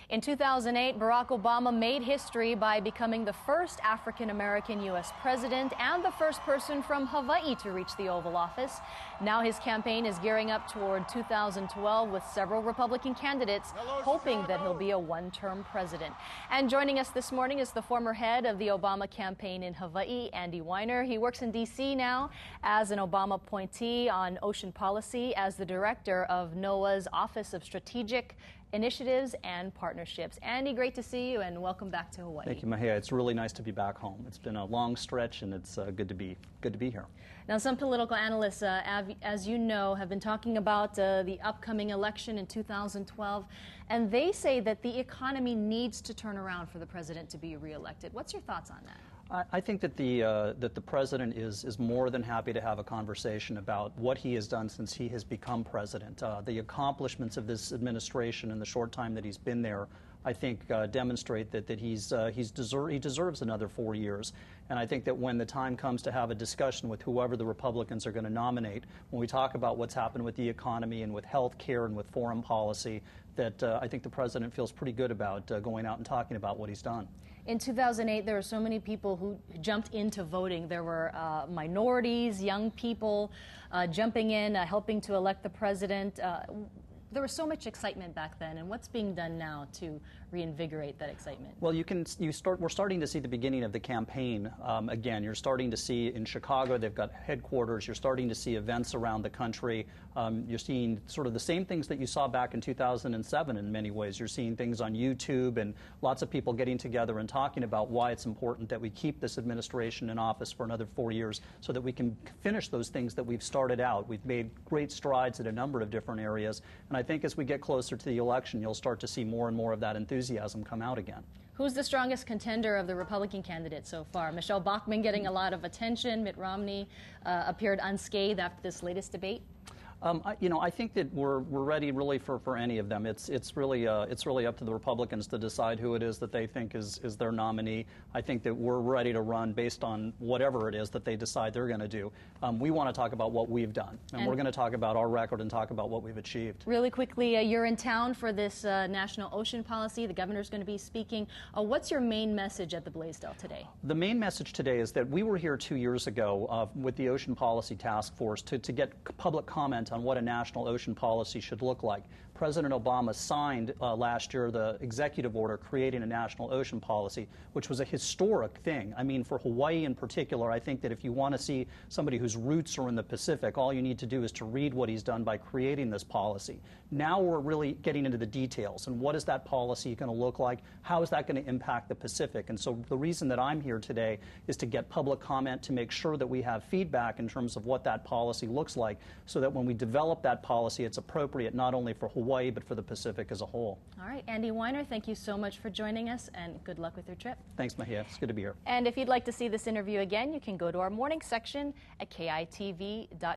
In 2008, Barack Obama made history by becoming the first African-American U.S. president and the first person from Hawaii to reach the Oval Office. Now his campaign is gearing up toward 2012 with several Republican candidates hoping that he'll be a one-term president. And joining us this morning is the former head of the Obama campaign in Hawaii, Andy Weiner. He works in D.C. now as an Obama appointee on ocean policy as the director of NOAA's Office of Strategic Initiatives and Partnerships. Andy, great to see you and welcome back to Hawaii. Thank you, Mahia. It's really nice to be back home. It's been a long stretch and it's good to be here. Now, some political analysts, as you know, have been talking about the upcoming election in 2012, and they say that the economy needs to turn around for the president to be reelected. What's your thoughts on that? I think that the president is more than happy to have a conversation about what he has done since he has become president. The accomplishments of this administration in the short time that he's been there, I think, demonstrate that he deserves another 4 years. And I think that when the time comes to have a discussion with whoever the Republicans are going to nominate, when we talk about what's happened with the economy and with health care and with foreign policy, that I think the president feels pretty good about going out and talking about what he's done. In 2008, there were so many people who jumped into voting. There were minorities, young people jumping in, helping to elect the president. There was so much excitement back then, and what's being done now to reinvigorate that excitement? Well, we're starting to see the beginning of the campaign again. You're starting to see in Chicago, they've got headquarters. You're starting to see events around the country. You're seeing sort of the same things that you saw back in 2007 in many ways. You're seeing things on YouTube and lots of people getting together and talking about why it's important that we keep this administration in office for another 4 years so that we can finish those things that we've started out. We've made great strides in a number of different areas, and I think as we get closer to the election, you'll start to see more and more of that enthusiasm come out again. Who's the strongest contender of the Republican candidates so far? Michelle Bachmann getting a lot of attention. Mitt Romney appeared unscathed after this latest debate. I think that we're ready really for any of them. It's really up to the Republicans to decide who it is that they think is their nominee. I think that we're ready to run based on whatever it is that they decide they're going to do. We want to talk about what we've done, and we're going to talk about our record and talk about what we've achieved. Really quickly, you're in town for this national ocean policy. The governor's going to be speaking. What's your main message at the Blaisdell today? The main message today is that we were here 2 years ago with the Ocean Policy Task Force to get public comment on what a national ocean policy should look like. President Obama signed last year the executive order creating a national ocean policy, which was a historic thing. I mean, for Hawaii in particular, I think that if you want to see somebody whose roots are in the Pacific, all you need to do is to read what he's done by creating this policy. Now we're really getting into the details, and what is that policy going to look like? How is that going to impact the Pacific? And so the reason that I'm here today is to get public comment, to make sure that we have feedback in terms of what that policy looks like, so that when we develop that policy, it's appropriate not only for Hawaii, but for the Pacific as a whole. All right, Andy Weiner, thank you so much for joining us, and good luck with your trip. Thanks, Mahia. It's good to be here. And if you'd like to see this interview again, you can go to our morning section at KITV.com.